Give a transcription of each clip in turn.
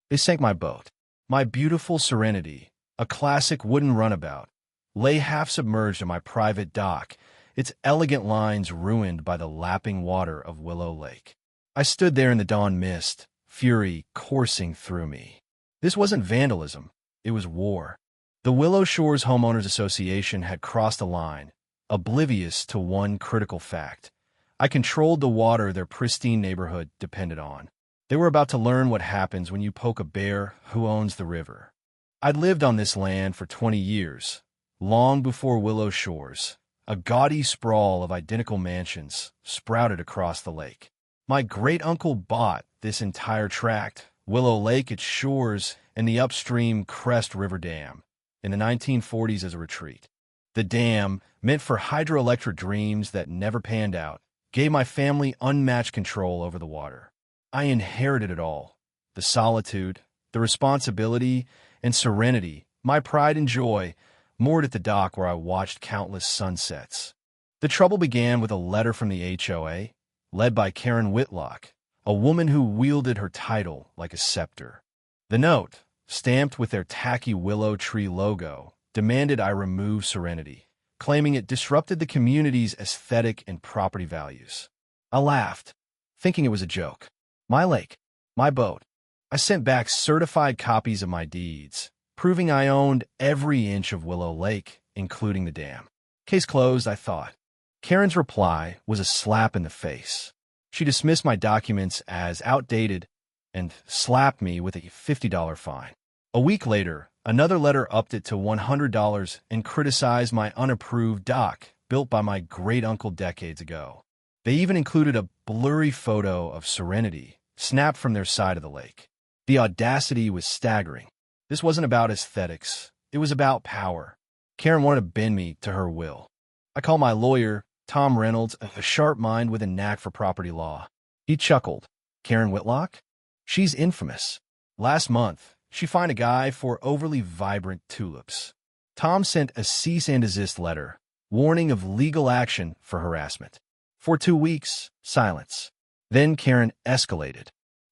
They sank my boat. My beautiful Serenity, a classic wooden runabout, lay half-submerged in my private dock, its elegant lines ruined by the lapping water of Willow Lake. I stood there in the dawn mist, fury coursing through me. This wasn't vandalism, it was war. The Willow Shores Homeowners Association had crossed a line, oblivious to one critical fact. I controlled the water their pristine neighborhood depended on. They were about to learn what happens when you poke a bear who owns the river. I'd lived on this land for 20 years, long before Willow Shores. A gaudy sprawl of identical mansions sprouted across the lake. My great-uncle bought this entire tract, Willow Lake, its shores, and the upstream Crest River Dam, in the 1940s as a retreat. The dam, meant for hydroelectric dreams that never panned out, gave my family unmatched control over the water. I inherited it all: the solitude, the responsibility, and serenity, my pride and joy, moored at the dock where I watched countless sunsets. The trouble began with a letter from the HOA, led by Karen Whitlock, a woman who wielded her title like a scepter. The note, stamped with their tacky willow tree logo, demanded I remove Serenity, claiming it disrupted the community's aesthetic and property values. I laughed, thinking it was a joke. My lake, my boat. I sent back certified copies of my deeds, proving I owned every inch of Willow Lake, including the dam. Case closed, I thought. Karen's reply was a slap in the face. She dismissed my documents as outdated and slapped me with a $50 fine. A week later, another letter upped it to $100 and criticized my unapproved dock built by my great-uncle decades ago. They even included a blurry photo of Serenity, snapped from their side of the lake. The audacity was staggering. This wasn't about aesthetics. It was about power. Karen wanted to bend me to her will. I called my lawyer, Tom Reynolds, a sharp mind with a knack for property law. He chuckled. Karen Whitlock? She's infamous. Last month, she fined a guy for overly vibrant tulips. Tom sent a cease and desist letter, warning of legal action for harassment. For 2 weeks, silence. Then Karen escalated.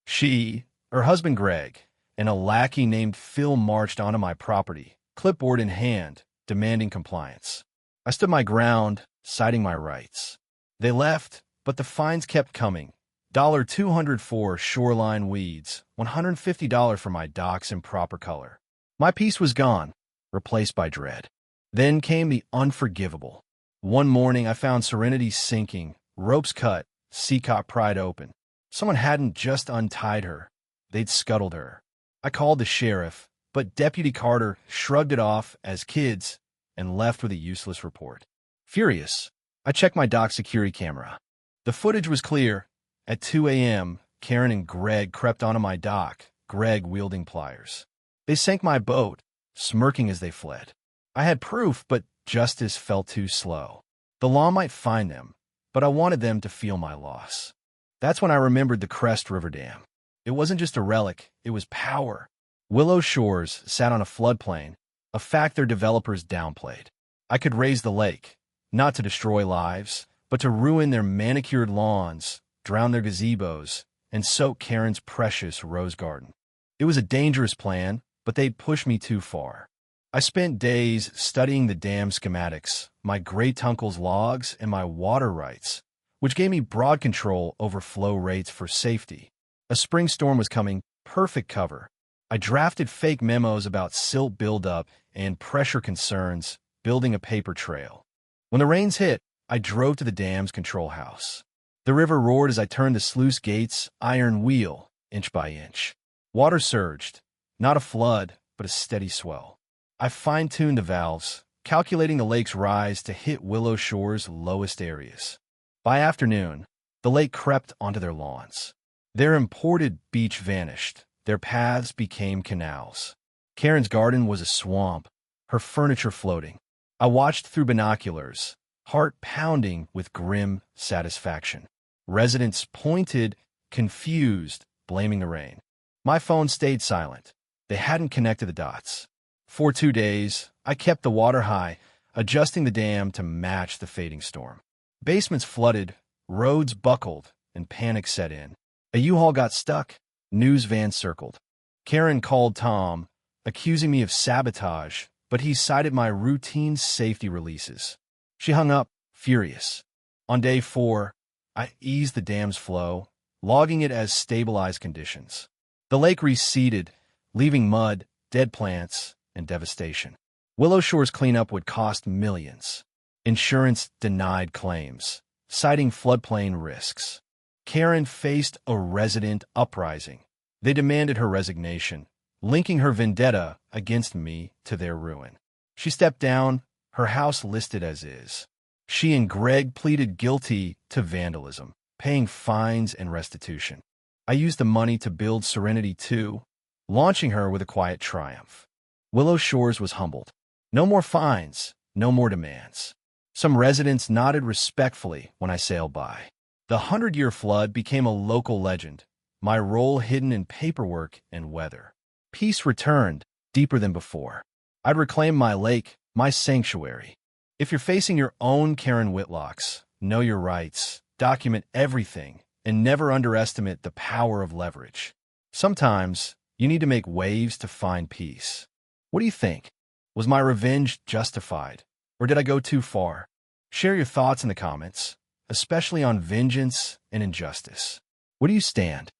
She, her husband Greg, and a lackey named Phil marched onto my property, clipboard in hand, demanding compliance. I stood my ground, citing my rights. They left, but the fines kept coming. $200 for shoreline weeds, $150 for my docks in proper color. My peace was gone, replaced by dread. Then came the unforgivable. One morning I found Serenity sinking, ropes cut, seacock pried open. Someone hadn't just untied her. They'd scuttled her. I called the sheriff, but Deputy Carter shrugged it off as kids and left with a useless report. Furious, I checked my dock security camera. The footage was clear. At 2 a.m., Karen and Greg crept onto my dock, Greg wielding pliers. They sank my boat, smirking as they fled. I had proof, but justice felt too slow. The law might find them, but I wanted them to feel my loss. That's when I remembered the Crest River Dam. It wasn't just a relic, it was power. Willow Shores sat on a floodplain, a fact their developers downplayed. I could raise the lake, not to destroy lives, but to ruin their manicured lawns, drown their gazebos, and soak Karen's precious rose garden. It was a dangerous plan, but they'd pushed me too far. I spent days studying the dam schematics, my great-uncle's logs, and my water rights, which gave me broad control over flow rates for safety. A spring storm was coming, perfect cover. I drafted fake memos about silt buildup and pressure concerns, building a paper trail. When the rains hit, I drove to the dam's control house. The river roared as I turned the sluice gate's iron wheel, inch by inch. Water surged, not a flood, but a steady swell. I fine-tuned the valves, calculating the lake's rise to hit Willow Shore's lowest areas. By afternoon, the lake crept onto their lawns. Their imported beach vanished. Their paths became canals. Karen's garden was a swamp, her furniture floating. I watched through binoculars, heart pounding with grim satisfaction. Residents pointed, confused, blaming the rain. My phone stayed silent. They hadn't connected the dots. For 2 days, I kept the water high, adjusting the dam to match the fading storm. Basements flooded, roads buckled, and panic set in. A U-Haul got stuck. News van circled. Karen called Tom, accusing me of sabotage, but he cited my routine safety releases. She hung up, furious. On day 4, I eased the dam's flow, logging it as stabilized conditions. The lake receded, leaving mud, dead plants, and devastation. Willow Shore's cleanup would cost millions. Insurance denied claims, citing floodplain risks. Karen faced a resident uprising. They demanded her resignation, linking her vendetta against me to their ruin. She stepped down, her house listed as is. She and Greg pleaded guilty to vandalism, paying fines and restitution. I used the money to build Serenity 2, launching her with a quiet triumph. Willow Shores was humbled. No more fines, no more demands. Some residents nodded respectfully when I sailed by. The 100-year flood became a local legend, my role hidden in paperwork and weather. Peace returned, deeper than before. I'd reclaim my lake, my sanctuary. If you're facing your own Karen Whitlocks, know your rights, document everything, and never underestimate the power of leverage. Sometimes, you need to make waves to find peace. What do you think? Was my revenge justified, or did I go too far? Share your thoughts in the comments, especially on vengeance and injustice. Where do you stand?